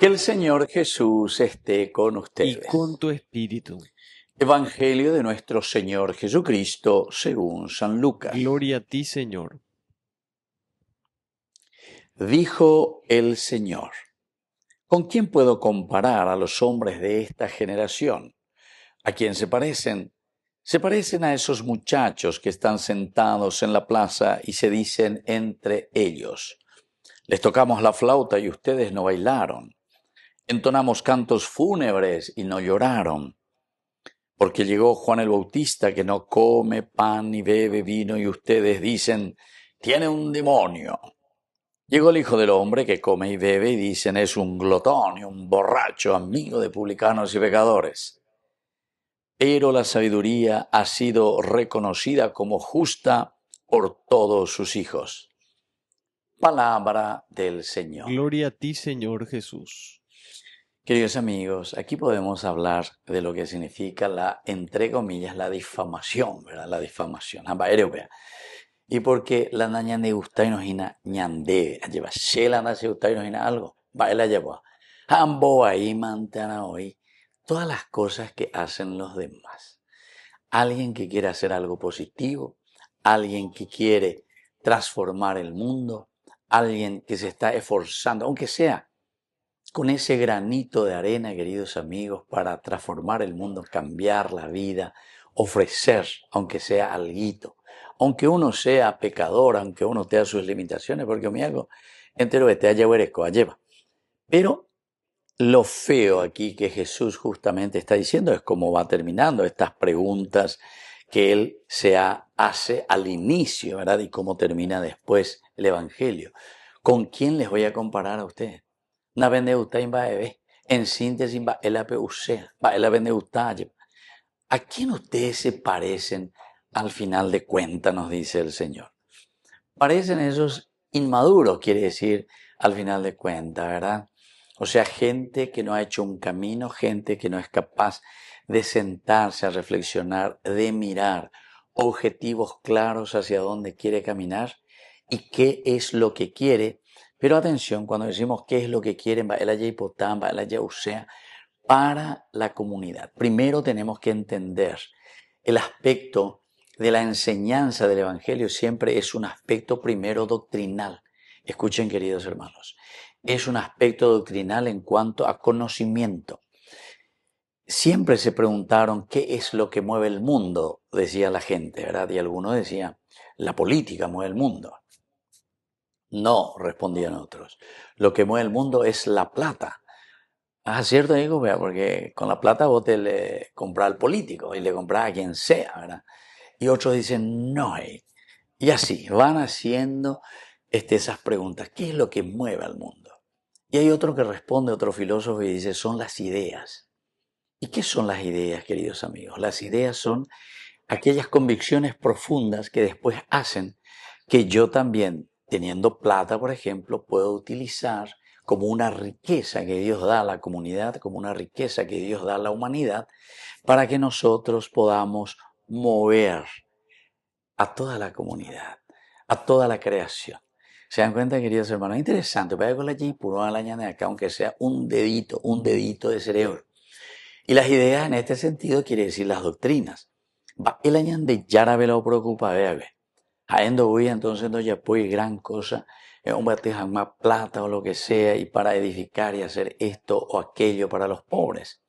Que el Señor Jesús esté con y con ustedes. tu espíritu. Evangelio de nuestro Señor Jesucristo según San Lucas. Gloria a ti, Señor. Dijo el Señor: ¿Con quién puedo comparar a los hombres de esta generación? ¿A quién se parecen? Se parecen a esos muchachos que están sentados en la plaza y se dicen entre ellos: les tocamos la flauta y ustedes no bailaron. Entonamos cantos fúnebres y no lloraron. Porque llegó Juan el Bautista, que no come pan ni bebe vino, y ustedes dicen: tiene un demonio. Llegó el Hijo del Hombre, que come y bebe, y dicen: es un glotón y un borracho, amigo de publicanos y pecadores. Pero la sabiduría ha sido reconocida como justa por todos sus hijos. Palabra del Señor. Gloria a ti, Señor Jesús. Queridos amigos, aquí podemos hablar de lo que significa entre comillas, la difamación, ¿verdad? La difamación. Y porque la naña ne gusta y nos ina ñande, lleva shela na se gusta y nos ina algo, va la lleva. Ambo ahí mantana hoy todas las cosas que hacen los demás. Alguien que quiere hacer algo positivo, alguien que quiere transformar el mundo, alguien que se está esforzando, aunque sea con ese granito de arena, queridos amigos, para transformar el mundo, cambiar la vida, ofrecer, aunque sea alguito, aunque uno sea pecador, aunque uno tenga sus limitaciones, porque mi algo entero que te haya lleva. Pero lo feo aquí que Jesús justamente está diciendo es cómo va terminando estas preguntas que él hace al inicio, ¿verdad? Y cómo termina después el Evangelio. ¿Con quién les voy a comparar a ustedes? Na vendeutain va eve. En síntesis, va el apeusea, va el vendeutalle. ¿A quién ustedes se parecen al final de cuentas, nos dice el Señor? Parecen esos inmaduros, quiere decir, al final de cuentas, ¿verdad? O sea, gente que no ha hecho un camino, gente que no es capaz de sentarse a reflexionar, de mirar objetivos claros hacia dónde quiere caminar y qué es lo que quiere. Pero atención, cuando decimos qué es lo que quieren, para la comunidad. Primero tenemos que entender el aspecto de la enseñanza del Evangelio, siempre es un aspecto primero doctrinal. Escuchen, queridos hermanos, es un aspecto doctrinal en cuanto a conocimiento. Siempre se preguntaron qué es lo que mueve el mundo, decía la gente, ¿verdad? Y algunos decían, la política mueve el mundo. No, respondían otros, lo que mueve el mundo es la plata. Ah, cierto, digo, vea, porque con la plata vos te le compras al político y le compras a quien sea, ¿verdad? Y otros dicen, no. Y así van haciendo esas preguntas. ¿Qué es lo que mueve al mundo? Y hay otro que responde, otro filósofo, y dice, son las ideas. ¿Y qué son las ideas, queridos amigos? Las ideas son aquellas convicciones profundas que después hacen que yo también, teniendo plata, por ejemplo, puedo utilizar como una riqueza que Dios da a la comunidad, como una riqueza que Dios da a la humanidad, para que nosotros podamos mover a toda la comunidad, a toda la creación. ¿Se dan cuenta, queridos hermanos? Es interesante, vaya con la J puro a la ñana de acá, aunque sea un dedito de cerebro. Y las ideas en este sentido quiere decir las doctrinas. Va el añan de yarabe lo preocupa, ve. Haendo voy entonces no ya puede gran cosa, un batejan más plata o lo que sea, y para edificar y hacer esto o aquello para los pobres,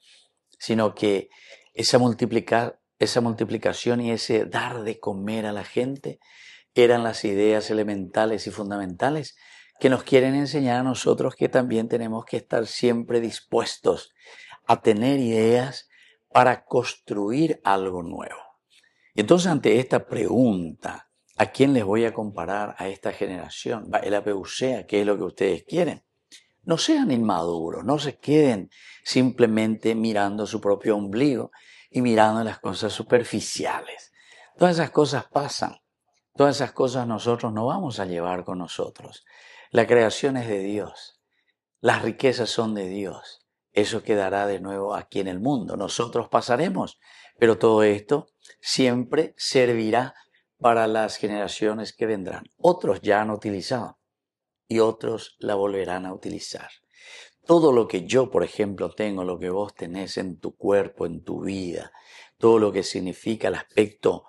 sino que esa multiplicación y ese dar de comer a la gente eran las ideas elementales y fundamentales que nos quieren enseñar a nosotros que también tenemos que estar siempre dispuestos a tener ideas para construir algo nuevo. Y entonces ante esta pregunta, ¿a quién les voy a comparar a esta generación? El apeucea, ¿qué es lo que ustedes quieren? No sean inmaduros, no se queden simplemente mirando su propio ombligo y mirando las cosas superficiales. Todas esas cosas pasan, todas esas cosas nosotros no vamos a llevar con nosotros. La creación es de Dios, las riquezas son de Dios. Eso quedará de nuevo aquí en el mundo. Nosotros pasaremos, pero todo esto siempre servirá para las generaciones que vendrán. Otros ya han utilizado y otros la volverán a utilizar. Todo lo que yo, por ejemplo, tengo, lo que vos tenés en tu cuerpo, en tu vida, todo lo que significa el aspecto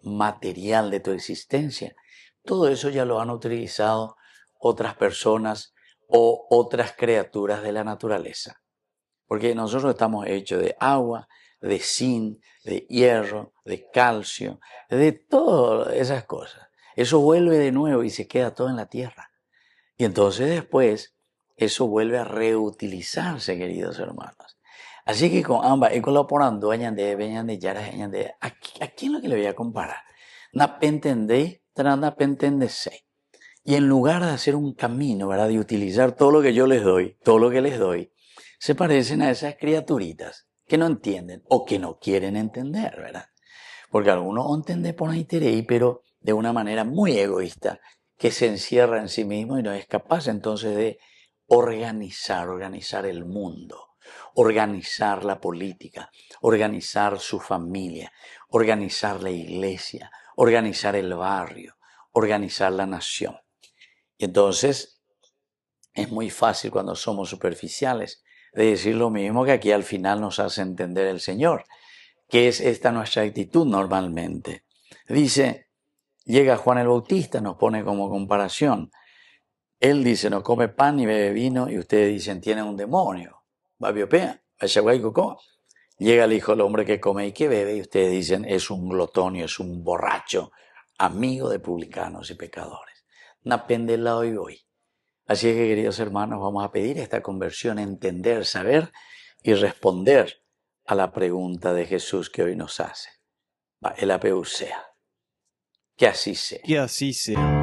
material de tu existencia, todo eso ya lo han utilizado otras personas o otras criaturas de la naturaleza. Porque nosotros estamos hechos de agua, de zinc, de hierro, de calcio, de todas esas cosas. Eso vuelve de nuevo y se queda todo en la tierra. Y entonces después eso vuelve a reutilizarse, queridos hermanos. Así que con ambas, colaborando, ¿a quién lo que le voy a comparar? Na pentendei, trana pentendesei. Y en lugar de hacer un camino, ¿verdad? De utilizar todo lo que yo les doy, todo lo que les doy, se parecen a esas criaturitas que no entienden o que no quieren entender, ¿verdad? Porque algunos entienden por interés, pero de una manera muy egoísta, que se encierra en sí mismo y no es capaz entonces de organizar el mundo, organizar la política, organizar su familia, organizar la iglesia, organizar el barrio, organizar la nación. Y entonces es muy fácil cuando somos superficiales de decir lo mismo que aquí al final nos hace entender el Señor, que es esta nuestra actitud normalmente. Dice, llega Juan el Bautista, nos pone como comparación. Él dice, no come pan ni bebe vino, y ustedes dicen, tiene un demonio. Babiopea, Coco. Llega el Hijo del Hombre que come y que bebe, y ustedes dicen, es un glotonio, es un borracho, amigo de publicanos y pecadores. Napende la hoy voy. Así es que, queridos hermanos, vamos a pedir esta conversión, entender, saber y responder a la pregunta de Jesús que hoy nos hace. El apeu sea. Que así sea. Que así sea.